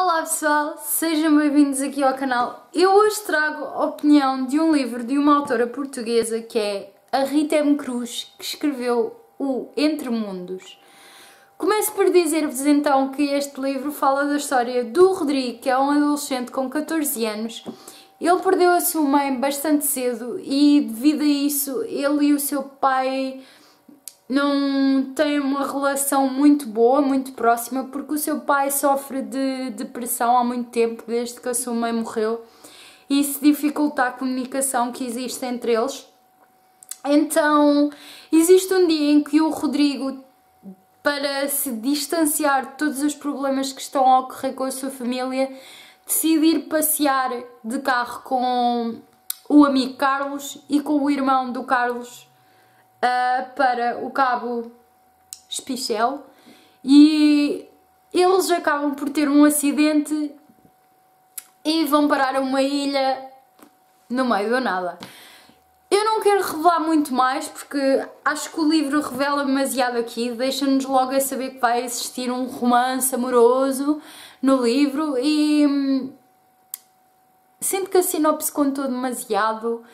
Olá pessoal, sejam bem-vindos aqui ao canal. Eu hoje trago a opinião de um livro de uma autora portuguesa que é a Rita M. Cruz, que escreveu o Entre Mundos. Começo por dizer-vos então que este livro fala da história do Rodrigo, que é um adolescente com 14 anos. Ele perdeu a sua mãe bastante cedo e devido a isso ele e o seu pai não têm uma relação muito boa, muito próxima, porque o seu pai sofre de depressão há muito tempo, desde que a sua mãe morreu, e isso dificulta a comunicação que existe entre eles. Então, existe um dia em que o Rodrigo, para se distanciar de todos os problemas que estão a ocorrer com a sua família, decide ir passear de carro com o amigo Carlos e com o irmão do Carlos para o Cabo Espichel, e eles acabam por ter um acidente e vão parar a uma ilha no meio do nada. Eu não quero revelar muito mais porque acho que o livro revela demasiado aqui, deixa-nos logo a saber que vai existir um romance amoroso no livro e sinto que a sinopse contou demasiado.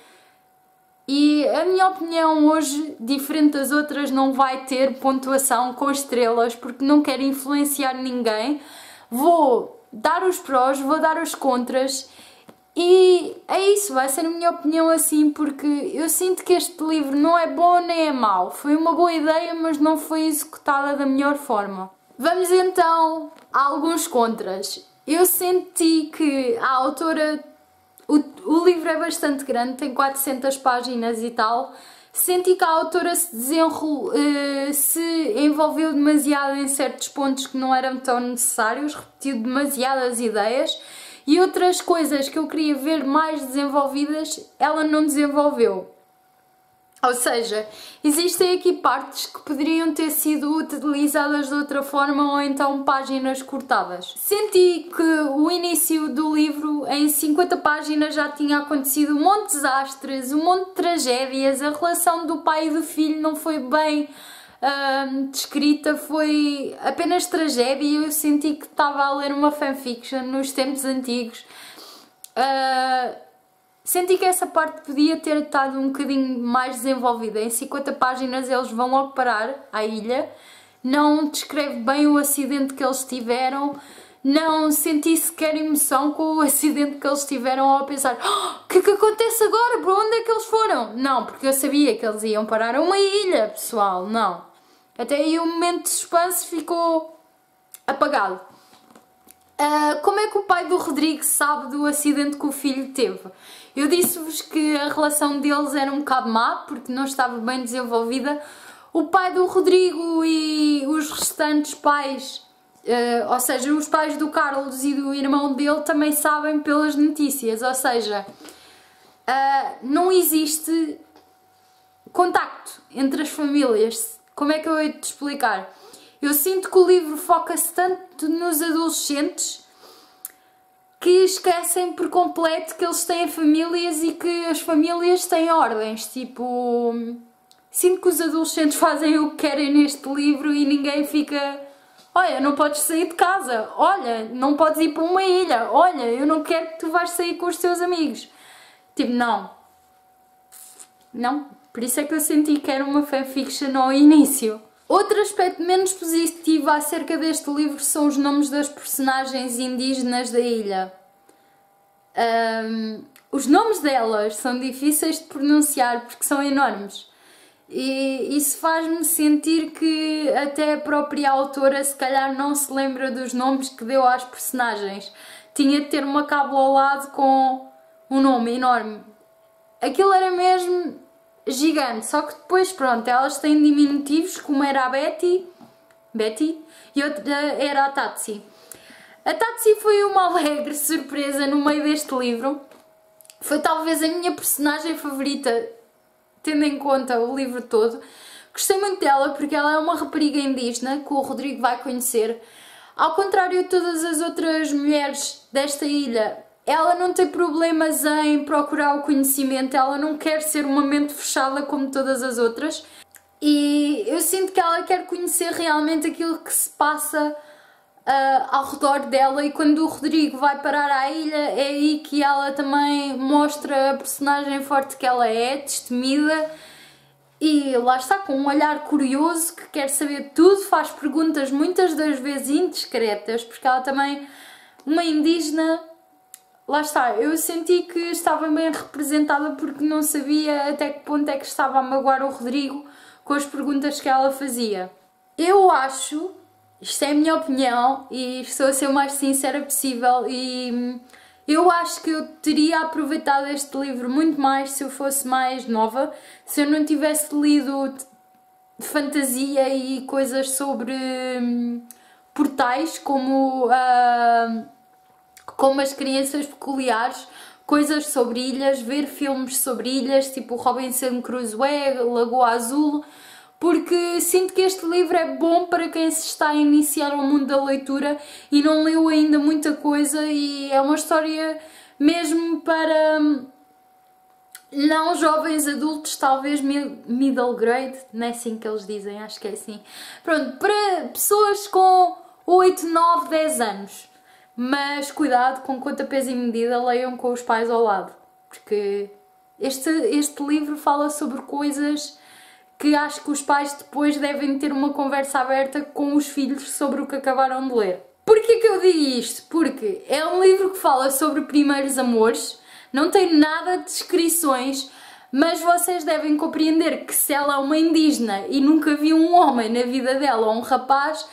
E a minha opinião hoje, diferente das outras, não vai ter pontuação com estrelas porque não quero influenciar ninguém. Vou dar os prós, vou dar os contras e é isso, vai ser a minha opinião assim, porque eu sinto que este livro não é bom nem é mau. Foi uma boa ideia, mas não foi executada da melhor forma. Vamos então a alguns contras. Eu senti que a autora... O livro é bastante grande, tem 400 páginas e tal. Senti que a autora se envolveu demasiado em certos pontos que não eram tão necessários, repetiu demasiadas ideias e outras coisas que eu queria ver mais desenvolvidas, ela não desenvolveu. Ou seja, existem aqui partes que poderiam ter sido utilizadas de outra forma ou então páginas cortadas. Senti que o início do livro, em 50 páginas, já tinha acontecido um monte de desastres, um monte de tragédias, a relação do pai e do filho não foi bem descrita, foi apenas tragédia e eu senti que estava a ler uma fanfiction nos tempos antigos. Senti que essa parte podia ter estado um bocadinho mais desenvolvida. Em 50 páginas eles vão logo parar à ilha, não descreve bem o acidente que eles tiveram, não senti sequer emoção com o acidente que eles tiveram ao pensar o que é que acontece agora? Para onde é que eles foram? Não, porque eu sabia que eles iam parar a uma ilha, pessoal, não. Até aí o momento de suspense ficou apagado. Como é que o pai do Rodrigo sabe do acidente que o filho teve? Eu disse-vos que a relação deles era um bocado má, porque não estava bem desenvolvida. O pai do Rodrigo e os restantes pais, ou seja, os pais do Carlos e do irmão dele também sabem pelas notícias, ou seja, não existe contacto entre as famílias. Como é que eu hei de te explicar? Eu sinto que o livro foca-se tanto nos adolescentes que esquecem por completo que eles têm famílias e que as famílias têm ordens. Tipo, sinto que os adolescentes fazem o que querem neste livro e ninguém fica... Olha, não podes sair de casa. Olha, não podes ir para uma ilha. Olha, eu não quero que tu vais sair com os teus amigos. Tipo, não. Não. Por isso é que eu senti que era uma fanfiction ao início. Outro aspecto menos positivo acerca deste livro são os nomes das personagens indígenas da ilha. Os nomes delas são difíceis de pronunciar porque são enormes. E isso faz-me sentir que até a própria autora se calhar não se lembra dos nomes que deu às personagens. Tinha de ter uma cábula ao lado com um nome enorme. Aquilo era mesmo... gigante, só que depois, pronto, elas têm diminutivos, como era a Betty e outra era a Tatsi. A Tatsi foi uma alegre surpresa no meio deste livro, foi talvez a minha personagem favorita, tendo em conta o livro todo. Gostei muito dela porque ela é uma rapariga indígena que o Rodrigo vai conhecer. Ao contrário de todas as outras mulheres desta ilha, ela não tem problemas em procurar o conhecimento, ela não quer ser uma mente fechada como todas as outras. E eu sinto que ela quer conhecer realmente aquilo que se passa ao redor dela, e quando o Rodrigo vai parar à ilha é aí que ela também mostra a personagem forte que ela é, destemida, e lá está, com um olhar curioso que quer saber tudo, faz perguntas muitas das vezes indiscretas, porque ela também, uma indígena, lá está, eu senti que estava bem representada porque não sabia até que ponto é que estava a magoar o Rodrigo com as perguntas que ela fazia. Eu acho, isto é a minha opinião e estou a ser o mais sincera possível, e eu acho que eu teria aproveitado este livro muito mais se eu fosse mais nova, se eu não tivesse lido fantasia e coisas sobre portais como, como as crianças peculiares, coisas sobre ilhas, ver filmes sobre ilhas, tipo Robinson Crusoe, Lagoa Azul, porque sinto que este livro é bom para quem se está a iniciar ao mundo da leitura e não leu ainda muita coisa, e é uma história mesmo para não jovens adultos, talvez middle grade, não é assim que eles dizem, acho que é assim. Pronto, para pessoas com 8, 9, 10 anos. Mas cuidado, com conta, peso e medida, leiam com os pais ao lado, porque este livro fala sobre coisas que acho que os pais depois devem ter uma conversa aberta com os filhos sobre o que acabaram de ler. Porquê que eu digo isto? Porque é um livro que fala sobre primeiros amores, não tem nada de descrições, mas vocês devem compreender que se ela é uma indígena e nunca viu um homem na vida dela, ou um rapaz,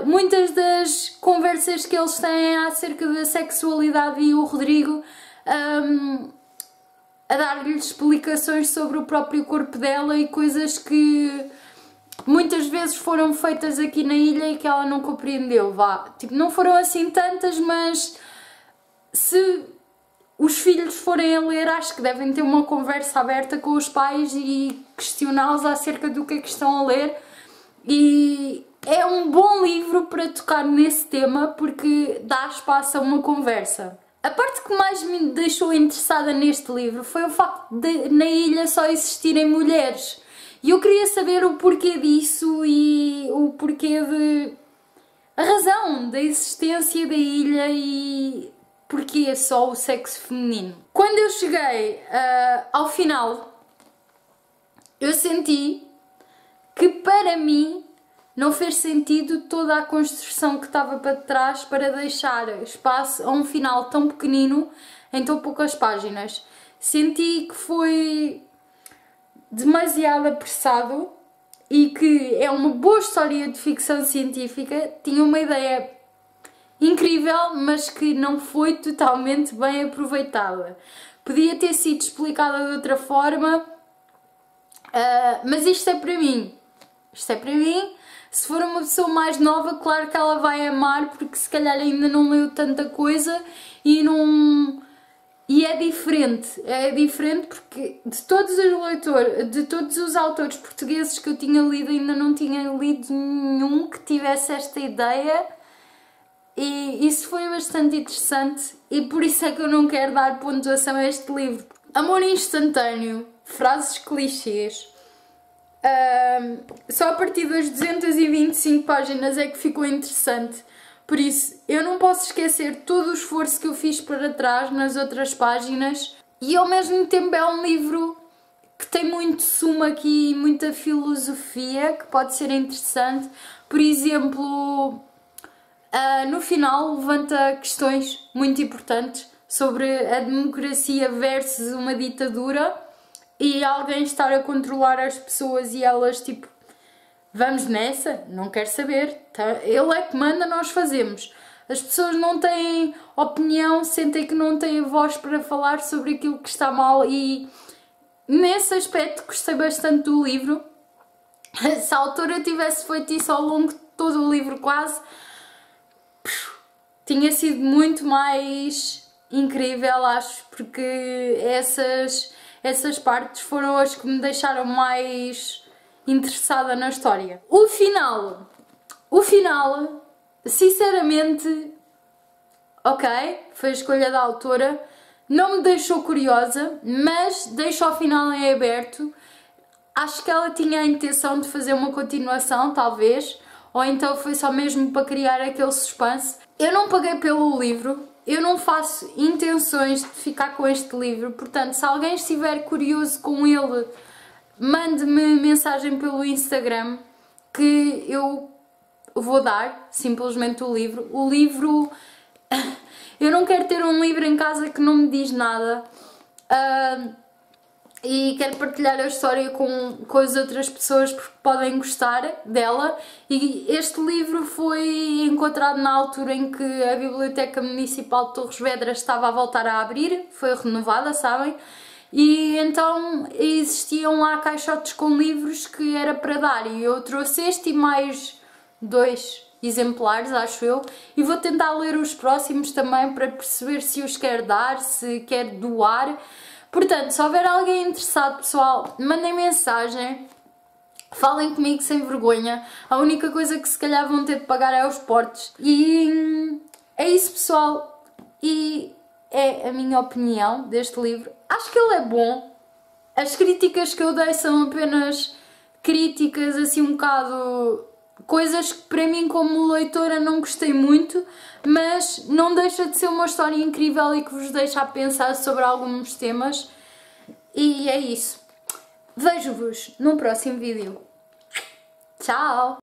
muitas das conversas que eles têm acerca da sexualidade, e o Rodrigo a dar-lhes explicações sobre o próprio corpo dela e coisas que muitas vezes foram feitas aqui na ilha e que ela não compreendeu, vá. Tipo, não foram assim tantas, mas se os filhos forem a ler, acho que devem ter uma conversa aberta com os pais e questioná-los acerca do que é que estão a ler. E é um bom livro para tocar nesse tema porque dá espaço a uma conversa. A parte que mais me deixou interessada neste livro foi o facto de na ilha só existirem mulheres. E eu queria saber o porquê disso e o porquê de... a razão da existência da ilha e porquê só o sexo feminino. Quando eu cheguei ao final, eu senti que para mim não fez sentido toda a construção que estava para trás para deixar espaço a um final tão pequenino em tão poucas páginas. Senti que foi demasiado apressado e que é uma boa história de ficção científica, tinha uma ideia incrível, mas que não foi totalmente bem aproveitada. Podia ter sido explicada de outra forma, mas isto é para mim. Isto é para mim. Se for uma pessoa mais nova, claro que ela vai amar, porque se calhar ainda não leu tanta coisa e não... E é diferente porque de todos os leitores, de todos os autores portugueses que eu tinha lido, ainda não tinha lido nenhum que tivesse esta ideia, e isso foi bastante interessante e por isso é que eu não quero dar pontuação a este livro. Amor instantâneo, frases clichês. Só a partir das 225 páginas é que ficou interessante, por isso eu não posso esquecer todo o esforço que eu fiz para trás nas outras páginas, e ao mesmo tempo é um livro que tem muito sumo aqui, muita filosofia que pode ser interessante. Por exemplo, no final levanta questões muito importantes sobre a democracia versus uma ditadura e alguém estar a controlar as pessoas e elas tipo, vamos nessa? Não quero saber, ele é que manda, nós fazemos. As pessoas não têm opinião, sentem que não têm voz para falar sobre aquilo que está mal, e nesse aspecto gostei bastante do livro. Se a autora tivesse feito isso ao longo de todo o livro quase, tinha sido muito mais incrível, acho, porque essas partes foram as que me deixaram mais interessada na história. O final, sinceramente, ok, foi a escolha da autora, não me deixou curiosa, mas deixa o final em aberto. Acho que ela tinha a intenção de fazer uma continuação, talvez, ou então foi só mesmo para criar aquele suspense. Eu não paguei pelo livro, eu não faço intenções de ficar com este livro, portanto, se alguém estiver curioso com ele, mande-me mensagem pelo Instagram que eu vou dar simplesmente o livro. O livro... eu não quero ter um livro em casa que não me diz nada. E quero partilhar a história com as outras pessoas porque podem gostar dela. E este livro foi encontrado na altura em que a Biblioteca Municipal de Torres Vedras estava a voltar a abrir, foi renovada, sabem? E então existiam lá caixotes com livros que era para dar, e eu trouxe este e mais 2 exemplares, acho eu, e vou tentar ler os próximos também para perceber se os quer dar, se quer doar. Portanto, se houver alguém interessado, pessoal, mandem mensagem, falem comigo sem vergonha. A única coisa que se calhar vão ter de pagar é os portos. E é isso, pessoal. E é a minha opinião deste livro. Acho que ele é bom. As críticas que eu dei são apenas críticas, assim um bocado... coisas que para mim como leitora não gostei muito, mas não deixa de ser uma história incrível e que vos deixa a pensar sobre alguns temas. E é isso. Vejo-vos num próximo vídeo. Tchau!